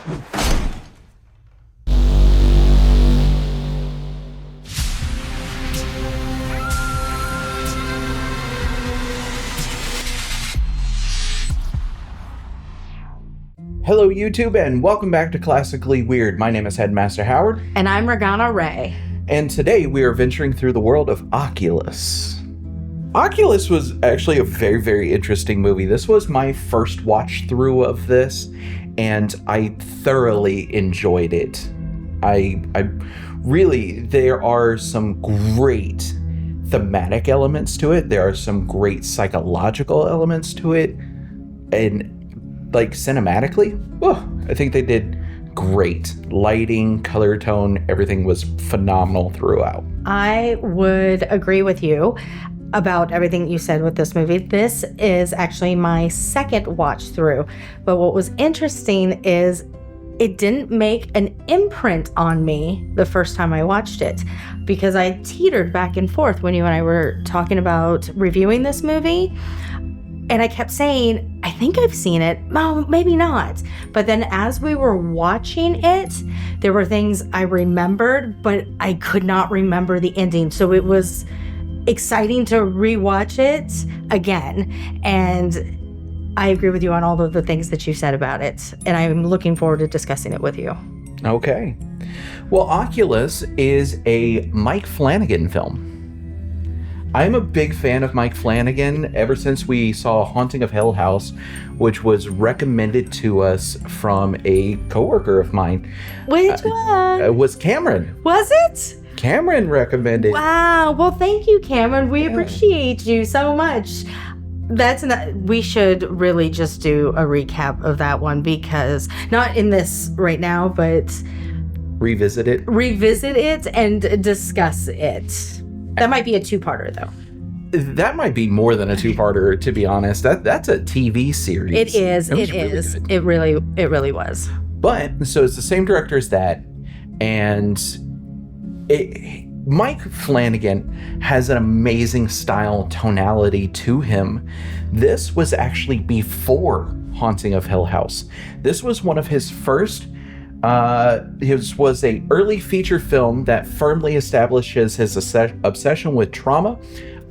Hello YouTube and welcome back to Classically Weird. My name is Headmaster Howard. And I'm Regana Ray. And today we are venturing through the world of Oculus. Oculus was actually a very, very interesting movie. This was my first watch through of this, and I thoroughly enjoyed it. I really, there are some great thematic elements to it. There are some great psychological elements to it. And like cinematically, I think they did great. Lighting, color tone, everything was phenomenal throughout. I would agree with you about everything you said with this movie. This is actually my second watch through. But what was interesting is it didn't make an imprint on me the first time I watched it, because I teetered back and forth when you and I were talking about reviewing this movie. And I kept saying, I think I've seen it. Oh, maybe not. But then as we were watching it, there were things I remembered, but I could not remember the ending. So it was exciting to rewatch it again. And I agree with you on all of the things that you said about it. And I'm looking forward to discussing it with you. Okay. Well, Oculus is a Mike Flanagan film. I'm a big fan of Mike Flanagan ever since we saw Haunting of Hill House, which was recommended to us from a coworker of mine. Which one? It was Cameron. Was it? Cameron recommended. Wow. Well, thank you, Cameron. We appreciate you so much. We should really just do a recap of that one, because not in this right now, but revisit it and discuss it. That might be a two-parter, though. That might be more than a two-parter, to be honest. That's a TV series. It is. It really was. But so it's the same director as that, and Mike Flanagan has an amazing style tonality to him. This was actually before Haunting of Hill House. This was one of his first. His was a early feature film that firmly establishes his obsession with trauma,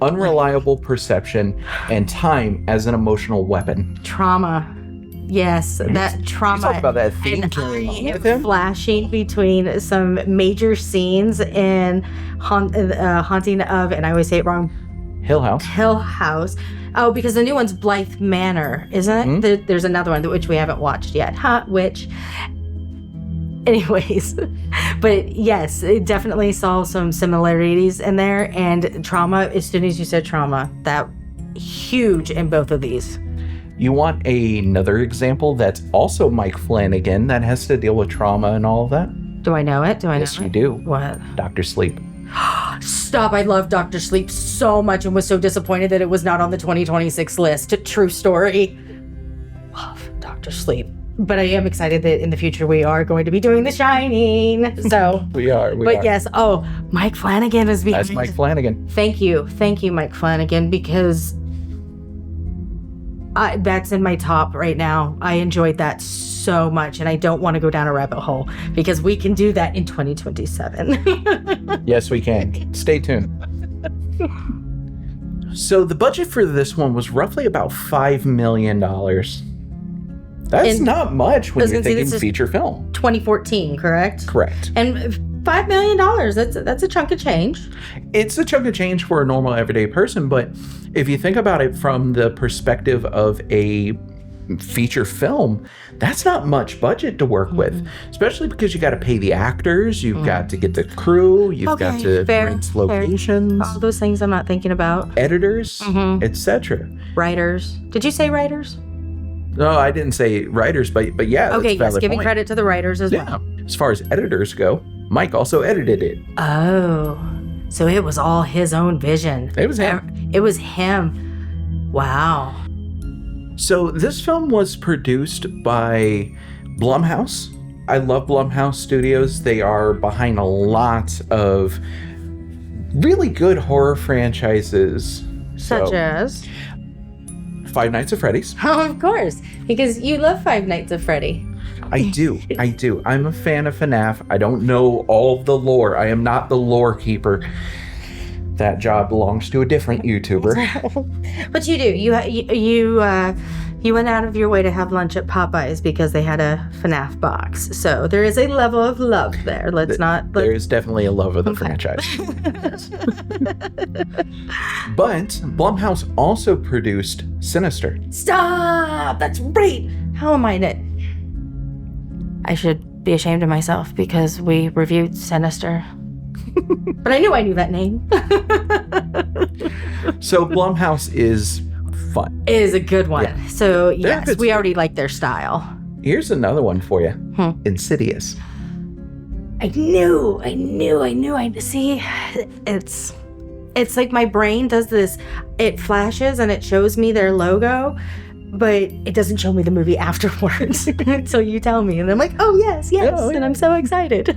unreliable perception, and time as an emotional weapon. Trauma. Yes, that trauma. Talk about that theme carrying on with him. Flashing between some major scenes in Haunting of, and I always say it wrong, Hill House. Oh, because the new one's Blythe Manor, isn't it? Mm-hmm. There's another one which we haven't watched yet. Anyways, but yes, it definitely saw some similarities in there, and trauma, as soon as you said trauma, that huge in both of these. You want another example that's also Mike Flanagan that has to deal with trauma and all of that? Do I know it? Yes, you do. What? Dr. Sleep. Stop. I love Dr. Sleep so much and was so disappointed that it was not on the 2026 list. True story. Love Dr. Sleep. But I am excited that in the future we are going to be doing The Shining. So we are. Yes. Oh, Mike Flanagan is behind. That's Mike Flanagan. Thank you, Mike Flanagan, because that's in my top right now. I enjoyed that so much, and I don't want to go down a rabbit hole because we can do that in 2027. Yes, we can. Stay tuned. So the budget for this one was roughly about $5 million. That's not much when you're thinking feature film. 2014, correct? Correct. And $5 million, that's a chunk of change. It's a chunk of change for a normal everyday person, but if you think about it from the perspective of a feature film, that's not much budget to work with, especially because you got to pay the actors, you've got to get the crew, you've got to rent locations. All those things I'm not thinking about. Editors, etc. Writers. Did you say writers? No, I didn't say writers, but yeah. Okay, yes, giving credit to the writers as well. As far as editors go, Mike also edited it. Oh, so it was all his own vision. It was him. It was him. Wow. So this film was produced by Blumhouse. I love Blumhouse Studios. They are behind a lot of really good horror franchises. Such as? Five Nights at Freddy's. Oh, of course. Because you love Five Nights at Freddy. I do. I'm a fan of FNAF. I don't know all of the lore. I am not the lore keeper. That job belongs to a different YouTuber. But you do. You went out of your way to have lunch at Popeyes because they had a FNAF box. So there is a level of love there. There is definitely a love of the franchise. But Blumhouse also produced Sinister. Stop! That's right! How am I in it? I should be ashamed of myself because we reviewed Sinister. But I knew that name. So Blumhouse is fun. It is a good one. Yeah. So yes, we already like their style. Here's another one for you. Insidious. I knew. See, it's like my brain does this. It flashes and it shows me their logo, but it doesn't show me the movie afterwards until you tell me. And I'm like, oh, yes. Oh, and I'm so excited.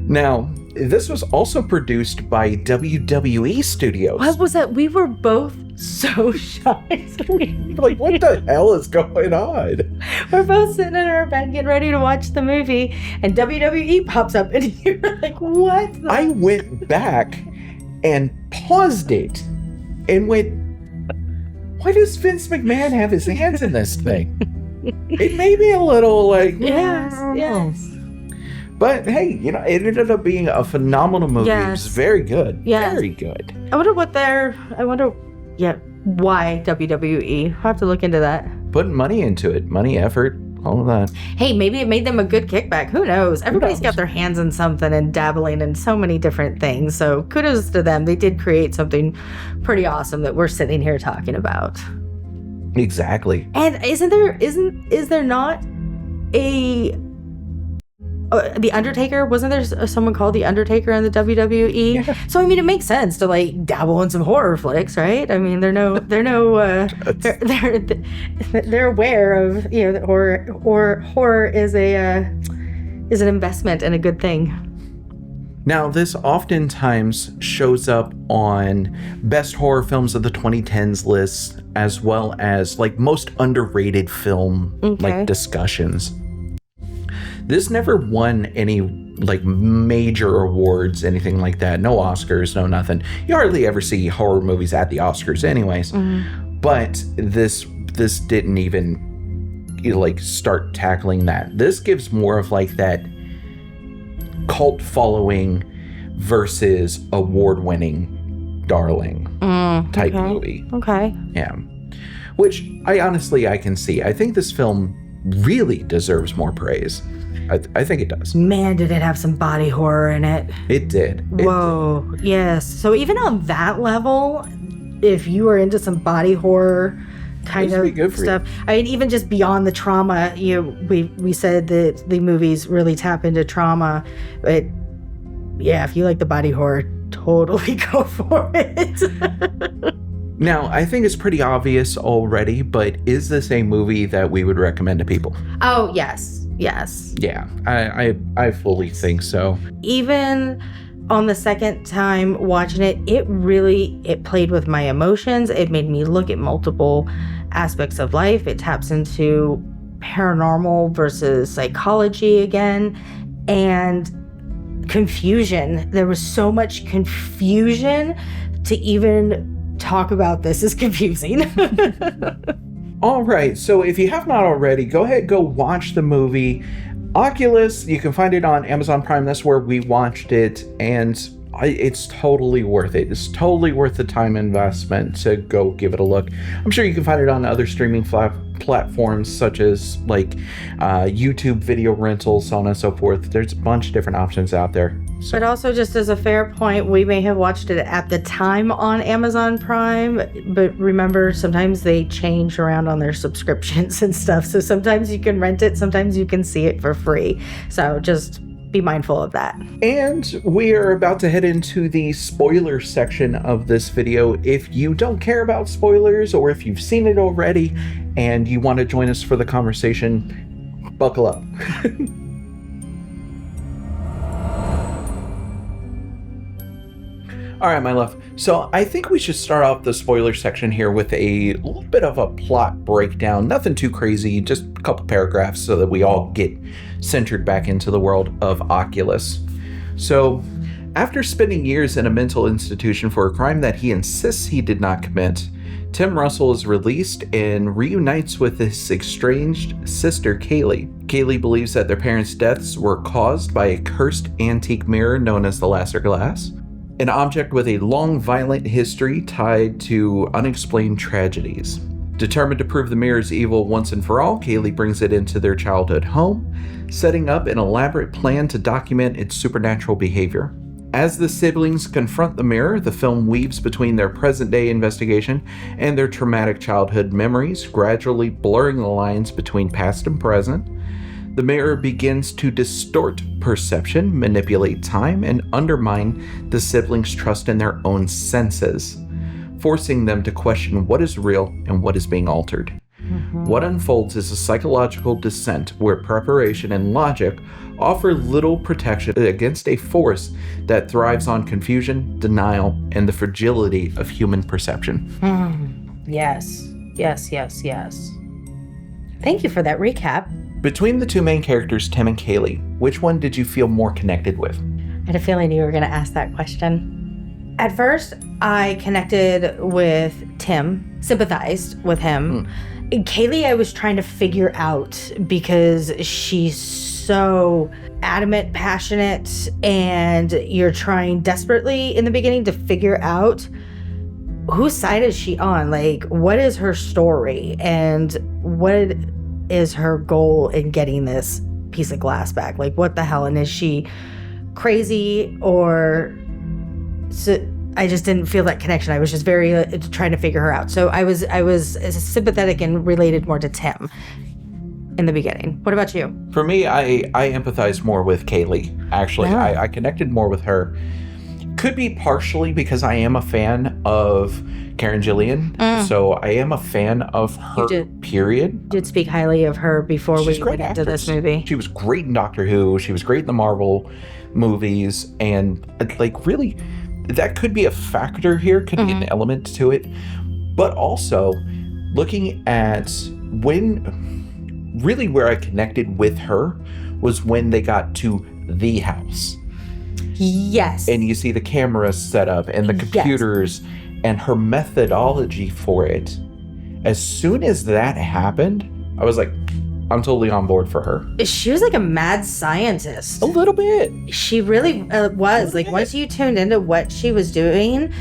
Now, this was also produced by WWE Studios. What was that? We were both so shy. Like, what the hell is going on? We're both sitting in our bed getting ready to watch the movie, and WWE pops up, and you're like, what? I went back and paused it and went, why does Vince McMahon have his hands in this thing? It made me a little like, yes. But hey, it ended up being a phenomenal movie. It was very good. Yes. Very good. why WWE? I'll have to look into that. Putting money into it, money, effort, all of that. Hey, maybe it made them a good kickback. Who knows? Everybody's got their hands in something and dabbling in so many different things. So kudos to them. They did create something pretty awesome that we're sitting here talking about. Exactly. And is there not a The Undertaker? Wasn't there someone called The Undertaker in the WWE? Yeah. So I mean, it makes sense to like dabble in some horror flicks, right? I mean, they're aware of that horror is an investment and a good thing. Now, this oftentimes shows up on best horror films of the 2010s lists, as well as like most underrated film like discussions. This never won any like major awards, anything like that. No Oscars, no nothing. You hardly ever see horror movies at the Oscars anyways. But this didn't even like start tackling that. This gives more of like that cult following versus award-winning darling type movie. Okay. Yeah. Which I can see. I think this film really deserves more praise. I think it does. Man, did it have some body horror in it. It did. Whoa. Yes. So even on that level, if you are into some body horror kind of stuff, I mean, even just beyond the trauma, we said that the movies really tap into trauma, but yeah, if you like the body horror, totally go for it. Now, I think it's pretty obvious already, but is this a movie that we would recommend to people? Oh, yes. Yeah, I fully think so. Even on the second time watching it, it played with my emotions. It made me look at multiple aspects of life. It taps into paranormal versus psychology again, and confusion. There was so much confusion to even talk about this is confusing. All right, so if you have not already, go ahead, go watch the movie. Oculus, you can find it on Amazon Prime. That's where we watched it, and it's totally worth it. It's totally worth the time investment to go give it a look. I'm sure you can find it on other streaming platforms such as like YouTube video rentals, so on and so forth. There's a bunch of different options out there. But also, just as a fair point, we may have watched it at the time on Amazon Prime, but remember, sometimes they change around on their subscriptions and stuff. So sometimes you can rent it, sometimes you can see it for free. So just be mindful of that. And we are about to head into the spoiler section of this video. If you don't care about spoilers, or if you've seen it already and you want to join us for the conversation, buckle up. All right, my love. So I think we should start off the spoiler section here with a little bit of a plot breakdown. Nothing too crazy, just a couple paragraphs so that we all get centered back into the world of Oculus. So, after spending years in a mental institution for a crime that he insists he did not commit, Tim Russell is released and reunites with his estranged sister, Kaylie. Kaylie believes that their parents' deaths were caused by a cursed antique mirror known as the Lasser Glass, an object with a long, violent history tied to unexplained tragedies. Determined to prove the mirror's evil once and for all, Kaylie brings it into their childhood home, setting up an elaborate plan to document its supernatural behavior. As the siblings confront the mirror, the film weaves between their present-day investigation and their traumatic childhood memories, gradually blurring the lines between past and present. The mirror begins to distort perception, manipulate time, and undermine the siblings' trust in their own senses, forcing them to question what is real and what is being altered. What unfolds is a psychological descent where preparation and logic offer little protection against a force that thrives on confusion, denial, and the fragility of human perception. Yes. Thank you for that recap. Between the two main characters, Tim and Kaylie, which one did you feel more connected with? I had a feeling you were going to ask that question. At first, I connected with Tim, sympathized with him. Kaylie, I was trying to figure out because she's so adamant, passionate, and you're trying desperately in the beginning to figure out whose side is she on? Like, what is her story? And what is her goal in getting this piece of glass back? Like, what the hell? And is she crazy or... So I just didn't feel that connection. I was just very trying to figure her out. So I was sympathetic and related more to Tim in the beginning. What about you? For me, I empathized more with Kaylie, actually. Yeah. I connected more with her. Could be partially because I am a fan of Karen Gillian. So I am a fan of her, period. You did speak highly of her before we went into this movie. She was great in Doctor Who. She was great in the Marvel movies. And like, really, that could be a factor here, could be an element to it. But also, looking at really where I connected with her was when they got to the house. Yes. And you see the camera set up and the computers and her methodology for it. As soon as that happened, I was like, I'm totally on board for her. She was like a mad scientist. A little bit. She really was. Like, once you tuned into what she was doing,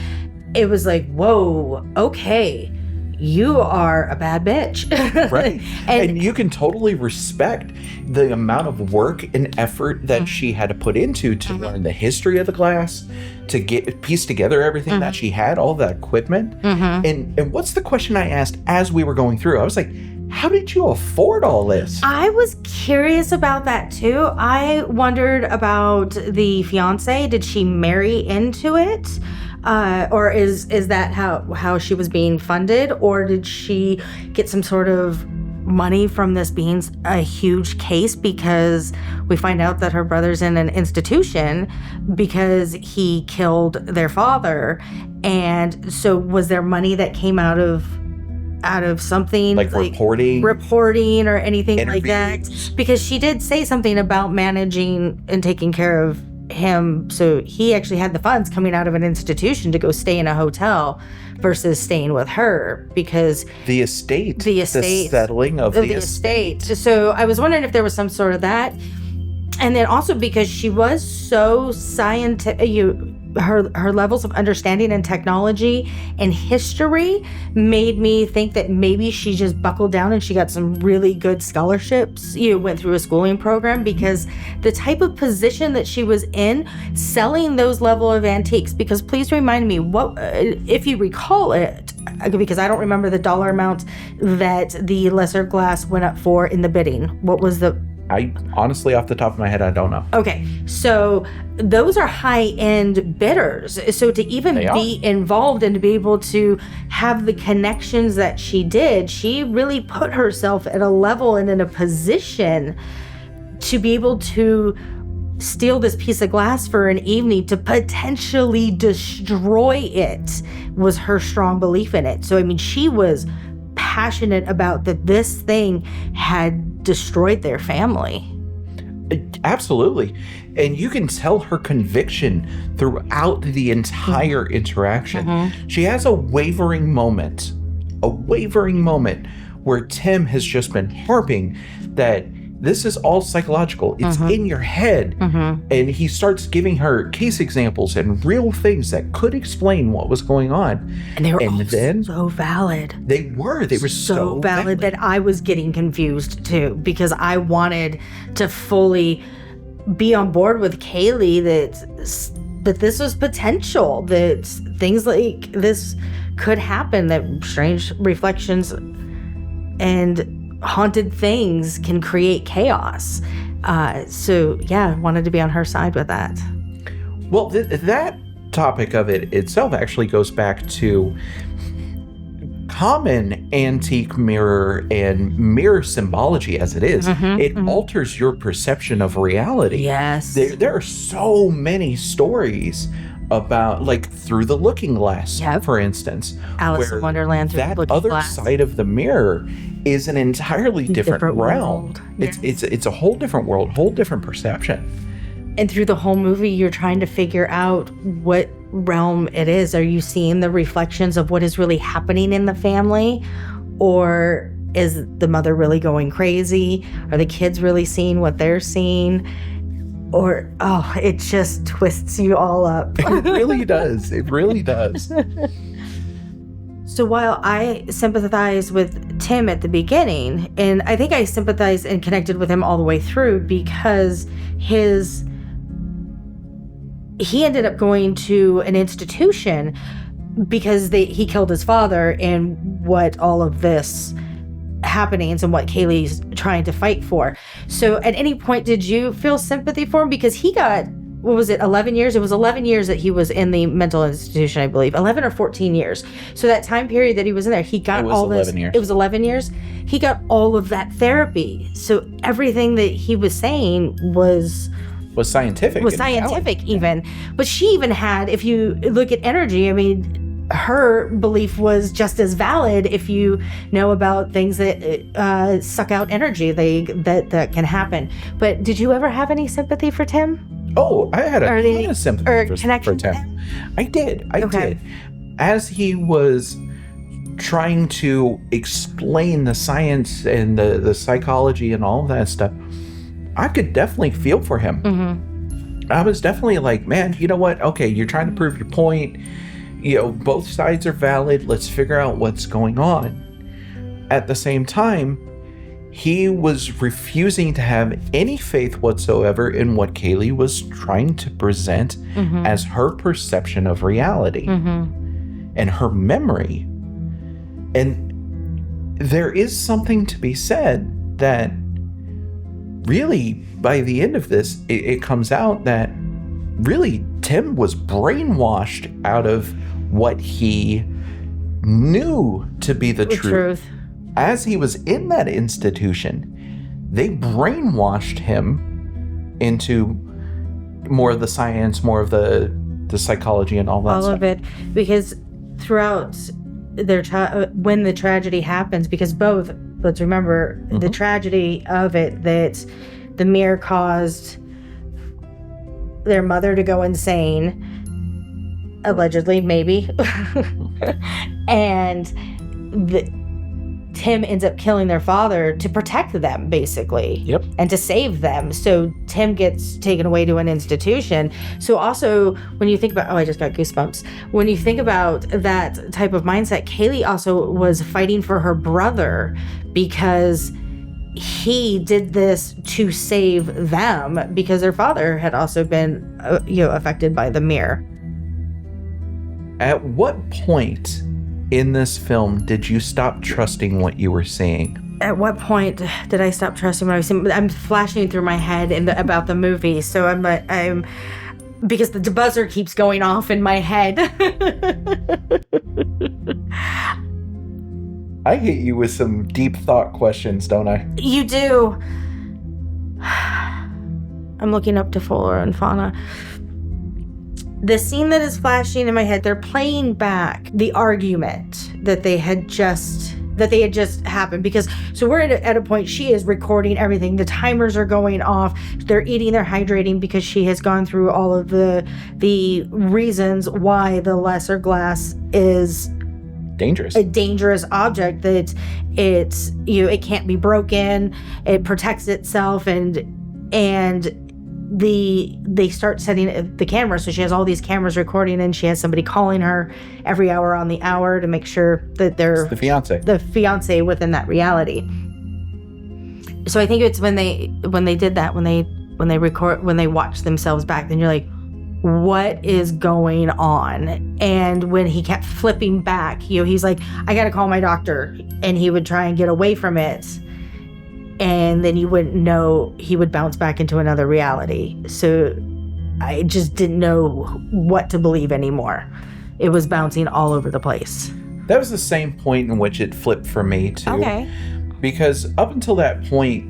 it was like, whoa, okay, you are a bad bitch. Right. and you can totally respect the amount of work and effort that she had to put into to learn the history of the glass, to piece together everything that she had, all that equipment. And what's the question I asked as we were going through? I was like, how did you afford all this? I was curious about that too. I wondered about the fiance. Did she marry into it? Or is that how she was being funded? Or did she get some sort of money from this being a huge case? Because we find out that her brother's in an institution because he killed their father. And so was there money that came out of something like reporting or anything interviews, like that? Because she did say something about managing and taking care of him, so he actually had the funds coming out of an institution to go stay in a hotel versus staying with her, because the settling of the estate. So I was wondering if there was some sort of that. And then also because she was so scientific, her levels of understanding and technology and history made me think that maybe she just buckled down and she got some really good scholarships, went through a schooling program, because the type of position that she was in, selling those level of antiques, because please remind me, what, if you recall it, because I don't remember the dollar amount that the lesser glass went up for in the bidding. What was I honestly, off the top of my head, I don't know. Okay, so those are high-end bidders. So to even be involved and to be able to have the connections that she did, she really put herself at a level and in a position to be able to steal this piece of glass for an evening to potentially destroy it was her strong belief in it. So, I mean, she was passionate about that this thing had destroyed their family. Absolutely. And you can tell her conviction throughout the entire interaction. She has a wavering moment where Tim has just been harping that this is all psychological. It's in your head. And he starts giving her case examples and real things that could explain what was going on. And they were so valid. They were so valid that I was getting confused too, because I wanted to fully be on board with Kaylie that this was potential, that things like this could happen, that strange reflections and haunted things can create chaos. So yeah, I wanted to be on her side with that. Well, that topic of it itself actually goes back to common antique mirror and mirror symbology as it is. It alters your perception of reality. Yes. There are so many stories about, like, Through the Looking Glass, for instance. Alice in Wonderland, Through the Looking That other Glass. side of the mirror is an entirely different realm. World. Yes. It's a whole different world, whole different perception. And through the whole movie, you're trying to figure out what realm it is. Are you seeing the reflections of what is really happening in the family? Or is the mother really going crazy? Are the kids really seeing what they're seeing? Or, it just twists you all up. It really does. It really does. So while I sympathize with Tim at the beginning, and I think I sympathized and connected with him all the way through because he ended up going to an institution because he killed his father, and what all of this happenings and what Kaylie's trying to fight for. So at any point, did you feel sympathy for him? Because he got, 11 years? It was 11 years that he was in the mental institution, I believe. 11 or 14 years. So that time period that he was in there, he got all this. It was 11 years. He got all of that therapy. So everything that he was saying was scientific. Even. But she even had, if you look at energy, I mean, her belief was just as valid if you know about things that suck out energy that can happen. But did you ever have any sympathy for Tim? Oh, I had a ton of sympathy for Tim. I did. As he was trying to explain the science and the psychology and all of that stuff, I could definitely feel for him. I was definitely like, man, you know what? Okay, you're trying to prove your point. You know, both sides are valid. Let's figure out what's going on. At the same time, he was refusing to have any faith whatsoever in what Kaylie was trying to present as her perception of reality and her memory. And there is something to be said that really, by the end of this, it comes out that really Tim was brainwashed out of what he knew to be the truth. As he was in that institution, they brainwashed him into more of the science, more of the psychology and all that stuff. All of it. Because throughout their when the tragedy happens, because let's remember the tragedy of it, that the mirror caused their mother to go insane, allegedly, maybe. And Tim ends up killing their father to protect them, basically. Yep. And to save them. So Tim gets taken away to an institution. So also, when you think about, I just got goosebumps. When you think about that type of mindset, Kaylie also was fighting for her brother because he did this to save them, because their father had also been, affected by the mirror. At what point in this film did you stop trusting what you were seeing? At what point did I stop trusting what I was seeing? I'm flashing through my head about the movie, so I'm because the buzzer keeps going off in my head. I hit you with some deep thought questions, don't I? You do. I'm looking up to Flora and Fauna. The scene that is flashing in my head, they're playing back the argument that they had just happened, because so we're at a point, she is recording everything, the timers are going off, they're eating, they're hydrating, because she has gone through all of the reasons why the lesser glass is dangerous, a dangerous object, that it's it can't be broken, it protects itself, and they start setting the camera, so she has all these cameras recording, and she has somebody calling her every hour on the hour to make sure that they're the fiance within that reality. So I think it's when they did that, when they watch themselves back, then you're like, what is going on? And when he kept flipping back, he's like, I gotta call my doctor, and he would try and get away from it, and then you wouldn't know, he would bounce back into another reality. So I just didn't know what to believe anymore. It was bouncing all over the place. That was the same point in which it flipped for me too. Okay. Because up until that point,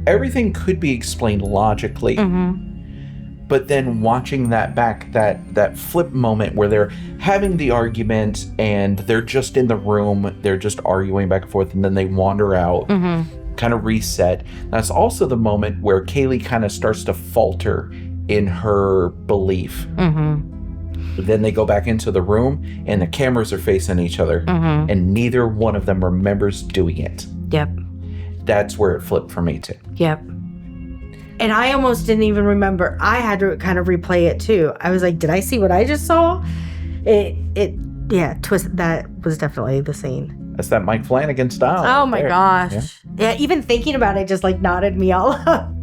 everything could be explained logically. Mm-hmm. But then watching that back, that flip moment where they're having the argument and they're just in the room, they're just arguing back and forth, and then they wander out, kind of reset. That's also the moment where Kaylie kind of starts to falter in her belief. Then they go back into the room and the cameras are facing each other, and neither one of them remembers doing it. Yep. That's where it flipped for me too. Yep. And I almost didn't even remember. I had to kind of replay it too. I was like, did I see what I just saw? Twist. That was definitely the scene. That's that Mike Flanagan style. Oh my gosh. Yeah, even thinking about it just like nodded me all up.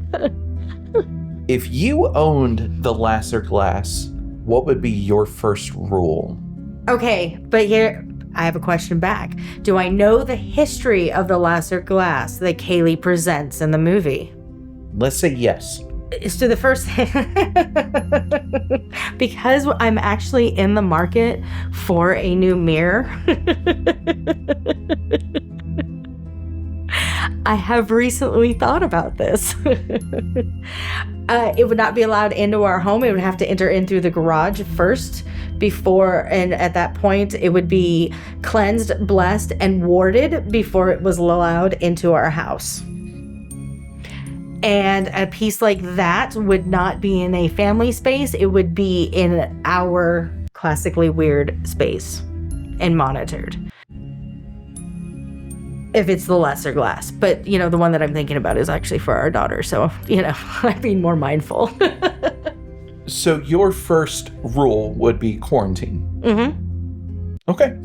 If you owned the Lasser glass, what would be your first rule? Okay, but here I have a question back. Do I know the history of the Lasser glass that Kaylie presents in the movie? Let's say yes. So the first because I'm actually in the market for a new mirror, I have recently thought about this. It would not be allowed into our home. It would have to enter in through the garage first and at that point it would be cleansed, blessed, and warded before it was allowed into our house. And a piece like that would not be in a family space. It would be in our classically weird space and monitored. If it's the lesser glass. But, the one that I'm thinking about is actually for our daughter. So, I'm being more mindful. So your first rule would be quarantine. Okay.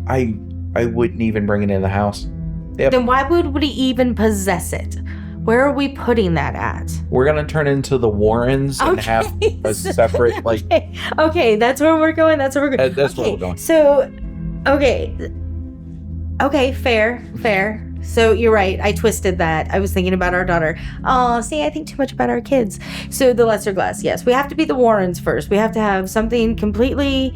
I wouldn't even bring it in the house. Yep. Then why would we even possess it? Where are we putting that at? We're going to turn into the Warrens and have a separate, Okay, that's where we're going. That's where we're going. That's where we're going. So, okay, fair. So you're right. I twisted that. I was thinking about our daughter. Oh, see, I think too much about our kids. So the lesser glass, yes. We have to be the Warrens first. We have to have something completely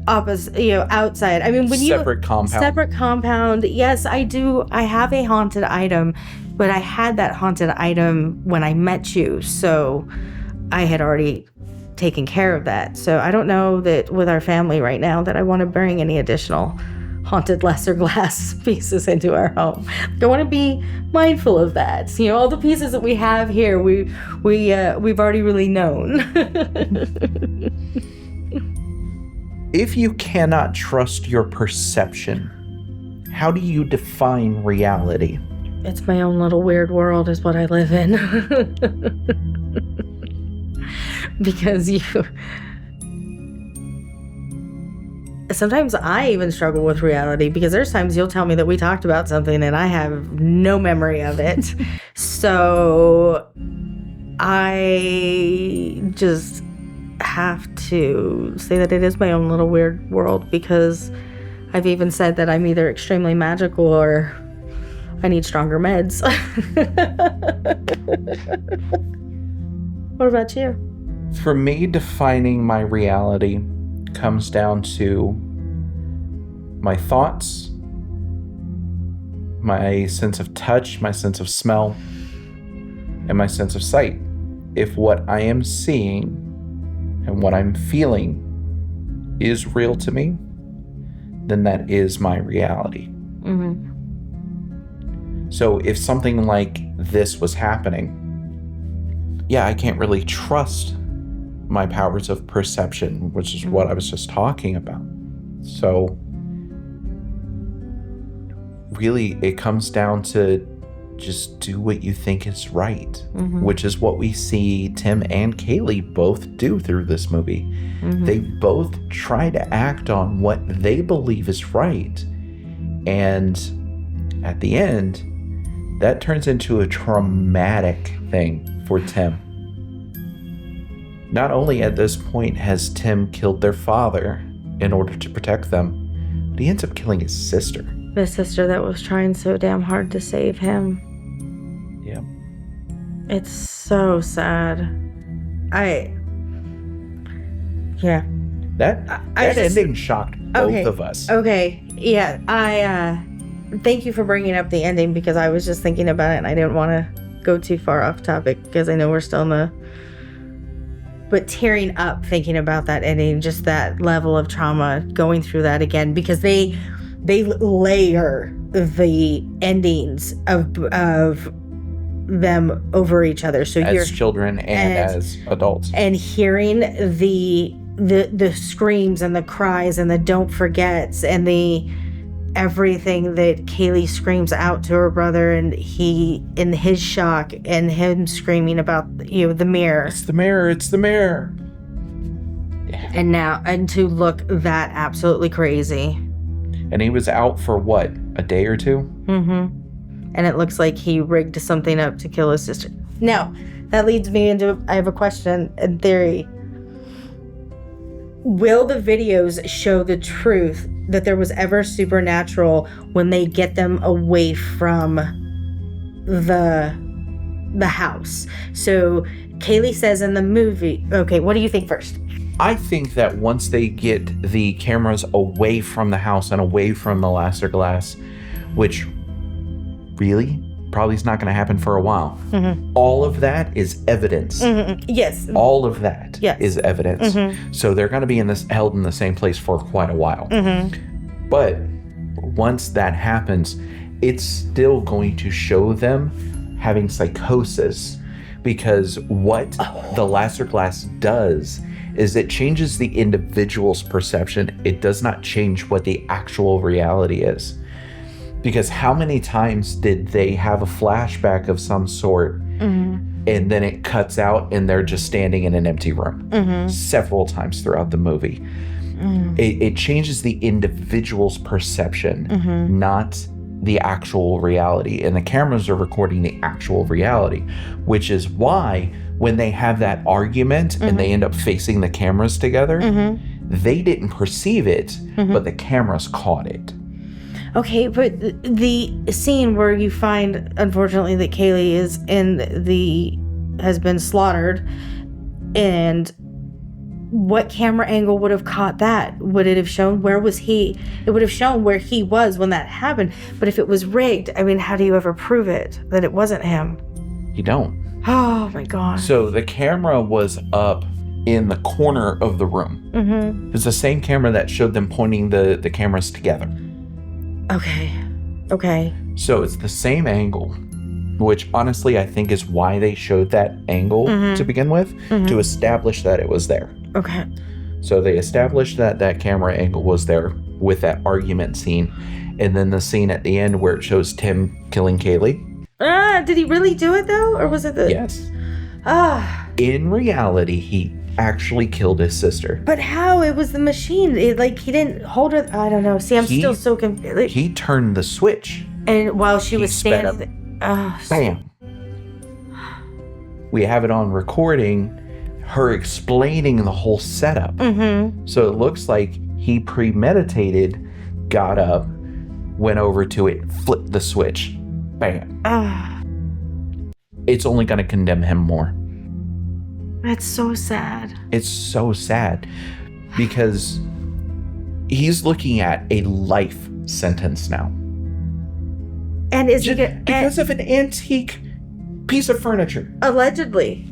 opposite, outside. I mean, separate compound. Yes, I do. I have a haunted item. But I had that haunted item when I met you, so I had already taken care of that. So I don't know that with our family right now that I want to bring any additional haunted lesser glass pieces into our home. I want to be mindful of that. All the pieces that we have here, we've already really known. If you cannot trust your perception, how do you define reality? It's my own little weird world is what I live in. Because sometimes I even struggle with reality, because there's times you'll tell me that we talked about something and I have no memory of it. So I just have to say that it is my own little weird world, because I've even said that I'm either extremely magical or I need stronger meds. What about you? For me, defining my reality comes down to my thoughts, my sense of touch, my sense of smell, and my sense of sight. If what I am seeing and what I'm feeling is real to me, then that is my reality. Mm-hmm. So if something like this was happening, yeah, I can't really trust my powers of perception, which is what I was just talking about. So really, it comes down to just do what you think is right, which is what we see Tim and Kaylie both do through this movie. They both try to act on what they believe is right. And at the end, that turns into a traumatic thing for Tim. Not only at this point has Tim killed their father in order to protect them, but he ends up killing his sister. The sister that was trying so damn hard to save him. Yeah. It's so sad. That ending shocked both of us. Okay. Yeah. Thank you for bringing up the ending, because I was just thinking about it and I didn't want to go too far off topic because I know we're still in the... But tearing up thinking about that ending, just that level of trauma, going through that again, because they layer the endings of them over each other. So as children and as adults. And hearing the screams and the cries and the don't forgets and the everything that Kaylie screams out to her brother, and he in his shock, and him screaming about the mirror. It's the mirror. It's the mirror. Yeah. And to look that absolutely crazy. And he was out for what, a day or two? And it looks like he rigged something up to kill his sister. Now, that leads me into, I have a question in theory. Will the videos show the truth that there was ever supernatural when they get them away from the house? So Kaylie says in the movie, okay, what do you think first? I think that once they get the cameras away from the house and away from the Lasser glass, which really probably is not going to happen for a while. All of that is evidence. Yes. All of that is evidence. So they're going to be held in the same place for quite a while. But once that happens, it's still going to show them having psychosis, because what the Lasser glass does is it changes the individual's perception. It does not change what the actual reality is. Because how many times did they have a flashback of some sort and then it cuts out and they're just standing in an empty room? Several times throughout the movie. It changes the individual's perception, not the actual reality. And the cameras are recording the actual reality, which is why when they have that argument and they end up facing the cameras together, they didn't perceive it, but the cameras caught it. Okay, but the scene where you find, unfortunately, that Kaylie has been slaughtered, and what camera angle would have caught that? Would it have shown where was he? It would have shown where he was when that happened. But if it was rigged, I mean, how do you ever prove it that it wasn't him? You don't. Oh my God. So the camera was up in the corner of the room. It's the same camera that showed them pointing the cameras together. Okay. So it's the same angle, which honestly I think is why they showed that angle to begin with, to establish that it was there. Okay. So they established that that camera angle was there with that argument scene, and then the scene at the end where it shows Tim killing Kaylie. Did he really do it though, or was it the? Yes. In reality, he actually killed his sister. But how? It was the machine. He didn't hold her. I don't know. See, I'm still so confused. He turned the switch. And while she was standing. Bam. We have it on recording, her explaining the whole setup. So it looks like he premeditated, got up, went over to it, flipped the switch. Bam. It's only going to condemn him more. That's so sad. It's so sad because he's looking at a life sentence now. And is because of an antique piece of furniture. Allegedly.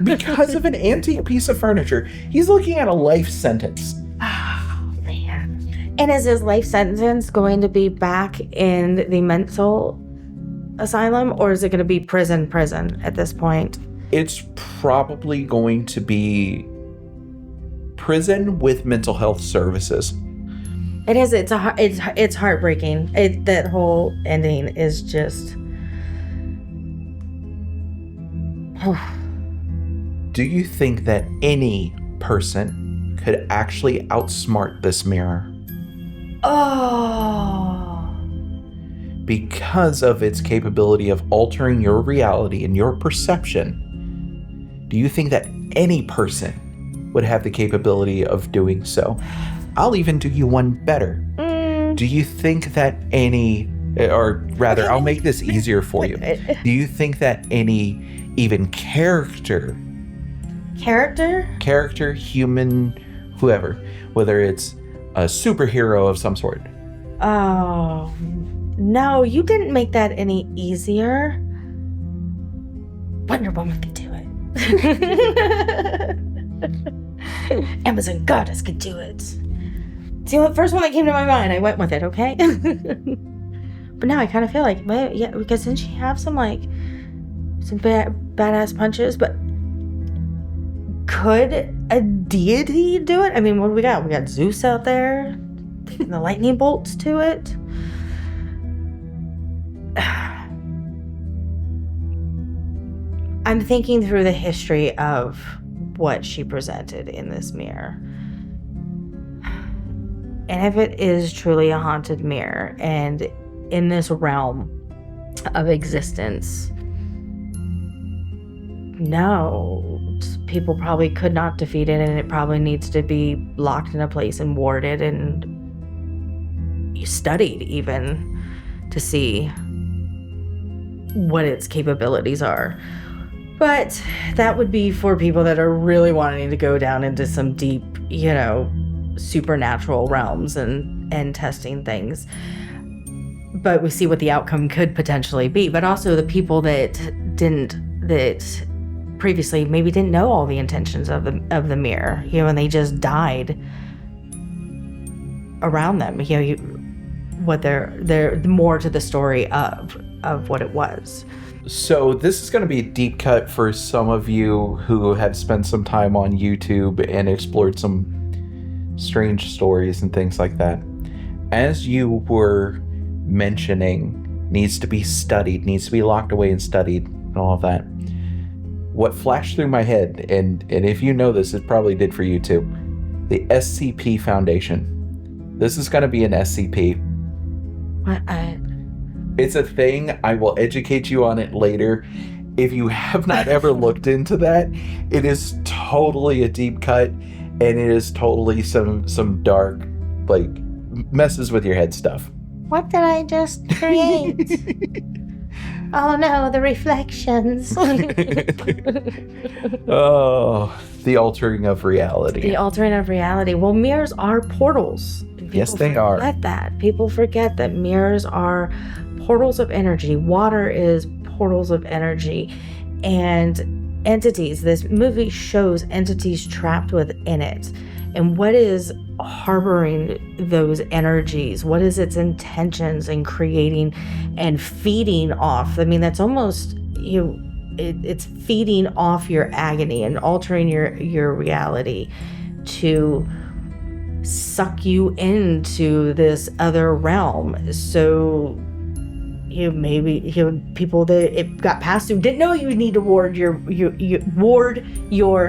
Because of an antique piece of furniture, he's looking at a life sentence. Oh, man. And is his life sentence going to be back in the mental asylum, or is it going to be prison at this point? It's probably going to be prison with mental health services. It is. It's heartbreaking. That whole ending is just. Do you think that any person could actually outsmart this mirror? Oh. Because of its capability of altering your reality and your perception, do you think that any person would have the capability of doing so? I'll even do you one better. Do you think that or rather, I'll make this easier for you. Do you think that any even character, human, whoever, whether it's a superhero of some sort? Oh, no, you didn't make that any easier. Wonder Woman could do it. Amazon goddess could do it. See, the first one that came to my mind, I went with it, okay? But now I kind of feel like, well, yeah, because didn't she have some badass punches? But could a deity do it? I mean, what do we got? We got Zeus out there taking the lightning bolts to it. I'm thinking through the history of what she presented in this mirror. And if it is truly a haunted mirror and in this realm of existence, no, people probably could not defeat it, and it probably needs to be locked in a place and warded and studied even to see what its capabilities are. But that would be for people that are really wanting to go down into some deep, supernatural realms and testing things. But we see what the outcome could potentially be. But also the people that previously maybe didn't know all the intentions of the mirror, and they just died around them. What they're more to the story of what it was. So this is going to be a deep cut for some of you who have spent some time on YouTube and explored some strange stories and things like that. As you were mentioning, needs to be studied, needs to be locked away and studied and all of that. What flashed through my head, and if you know this, it probably did for you too, the SCP Foundation. This is going to be an SCP. What? It's a thing. I will educate you on it later. If you have not ever looked into that, it is totally a deep cut, and it is totally some dark, messes with your head stuff. What did I just create? Oh no, the reflections. Oh, the altering of reality. The altering of reality. Well, mirrors are portals. Yes, they are. People forget that mirrors are portals of energy. Water is portals of energy. And entities, this movie shows entities trapped within it. And what is harboring those energies? What is its intentions in creating and feeding off? I mean, that's almost, it's feeding off your agony and altering your reality to suck you into this other realm. So maybe people that it got past who didn't know you need to ward your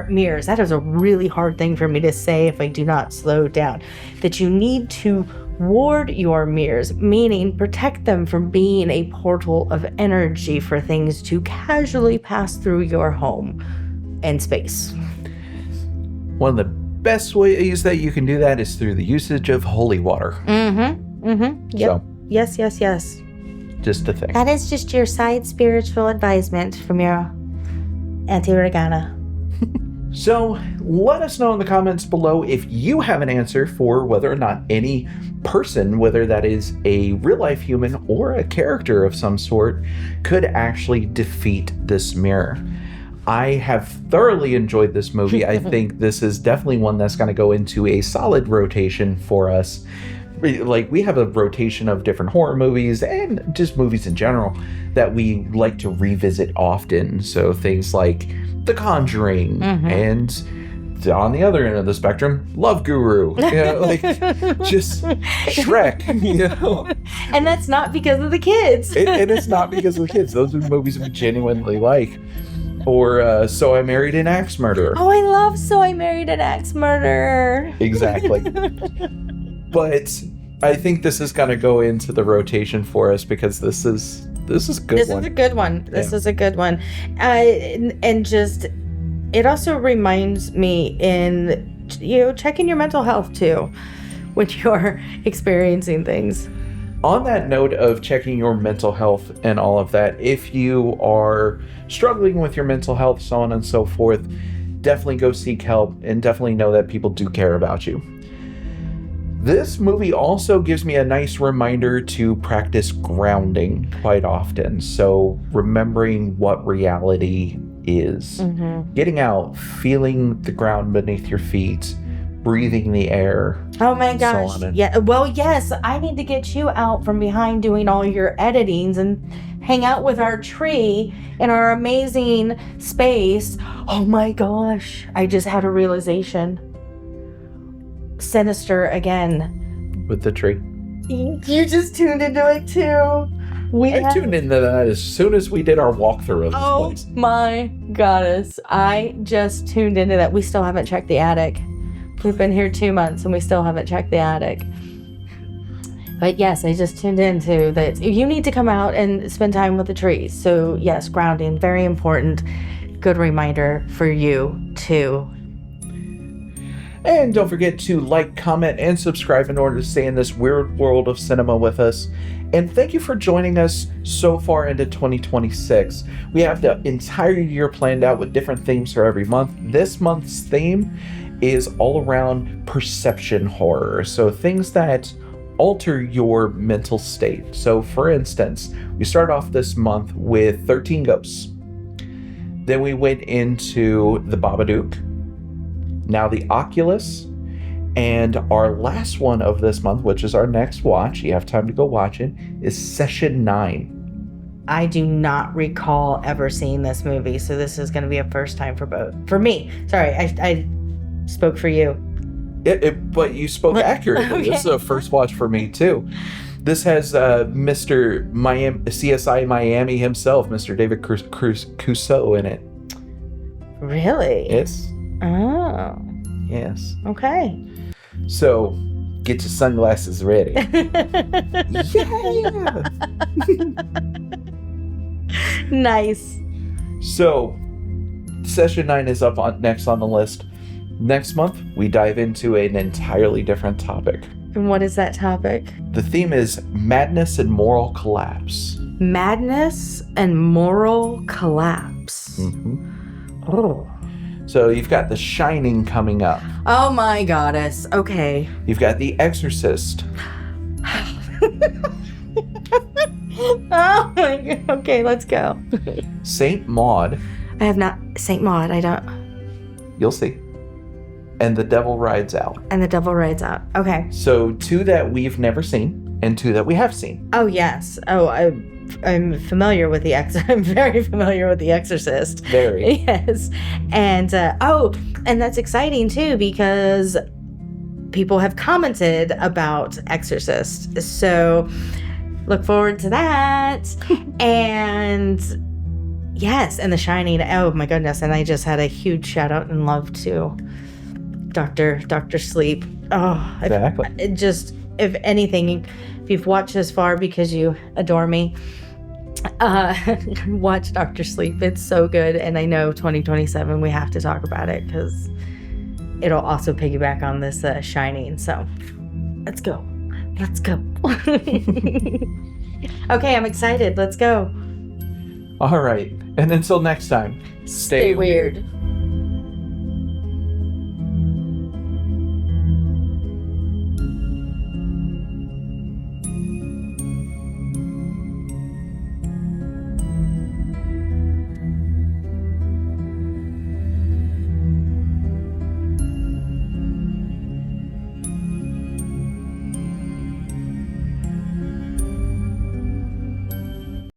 mirrors. That is a really hard thing for me to say if I do not slow down. That you need to ward your mirrors, meaning protect them from being a portal of energy for things to casually pass through your home and space. One of the best ways that you can do that is through the usage of holy water. Yep. So, Yes. just a thing. That is just your side spiritual advisement from your Auntie Regana. So let us know in the comments below if you have an answer for whether or not any person, whether that is a real life human or a character of some sort, could actually defeat this mirror. I have thoroughly enjoyed this movie. I think this is definitely one that's going to go into a solid rotation for us. Like, we have a rotation of different horror movies and just movies in general that we like to revisit often. So things like The Conjuring and on the other end of the spectrum, Love Guru, like just Shrek, And that's not because of the kids. And it's not because of the kids. Those are movies we genuinely like. Or So I Married an Axe Murderer. Oh, I love So I Married an Axe Murderer. Exactly. But I think this is going to go into the rotation for us because this is a good one. This is a good one. This is a good one. And just, it also reminds me in, checking your mental health too when you're experiencing things. On that note of checking your mental health and all of that, if you are struggling with your mental health, so on and so forth, definitely go seek help and definitely know that people do care about you. This movie also gives me a nice reminder to practice grounding quite often. So remembering what reality is. Getting out, feeling the ground beneath your feet, breathing the air. Oh my gosh. Yeah. Well, yes, I need to get you out from behind doing all your editings and hang out with our tree in our amazing space. Oh my gosh. I just had a realization. Sinister again. With the tree. You just tuned into it too. I tuned into that as soon as we did our walkthrough of this place. Oh my goddess. I just tuned into that. We still haven't checked the attic. We've been here 2 months and we still haven't checked the attic. But yes, I just tuned into that. You need to come out and spend time with the trees. So yes, grounding, very important. Good reminder for you too. And don't forget to like, comment, and subscribe in order to stay in this weird world of cinema with us. And thank you for joining us so far into 2026. We have the entire year planned out with different themes for every month. This month's theme is all around perception horror. So things that alter your mental state. So for instance, we start off this month with 13 Ghosts. Then we went into The Babadook. Now the Oculus. And our last one of this month, which is our next watch, you have time to go watch it, is Session 9. I do not recall ever seeing this movie, so this is going to be a first time for both. For me. Sorry, I spoke for you. But you spoke accurately. Okay. This is a first watch for me, too. This has Mr. CSI Miami himself, Mr. David Cusseau in it. Really? Yes. Oh. Yes. Okay. So, get your sunglasses ready. Yeah! Nice. So, Session 9 is up next on the list. Next month, we dive into an entirely different topic. And what is that topic? The theme is madness and moral collapse. Madness and moral collapse. Oh. So you've got The Shining coming up. Oh my goddess. Okay. You've got The Exorcist. Oh my god. Okay, let's go. Saint Maud. I have not. Saint Maud, I don't. You'll see. And The Devil Rides Out. And The Devil Rides Out. Okay. So 2 that we've never seen and 2 that we have seen. Oh, yes. Oh, I'm familiar with I'm very familiar with The Exorcist. Very. Yes. And, and that's exciting too because people have commented about Exorcist. So look forward to that. And yes, and The Shining. Oh my goodness. And I just had a huge shout out and love to Dr. Sleep. Oh, exactly. If anything, if you've watched this far because you adore me, watch Dr. Sleep. It's so good. And I know 2027 we have to talk about it because it'll also piggyback on this Shining. So let's go. Okay, I'm excited. Let's go. All right. And until next time, stay weird.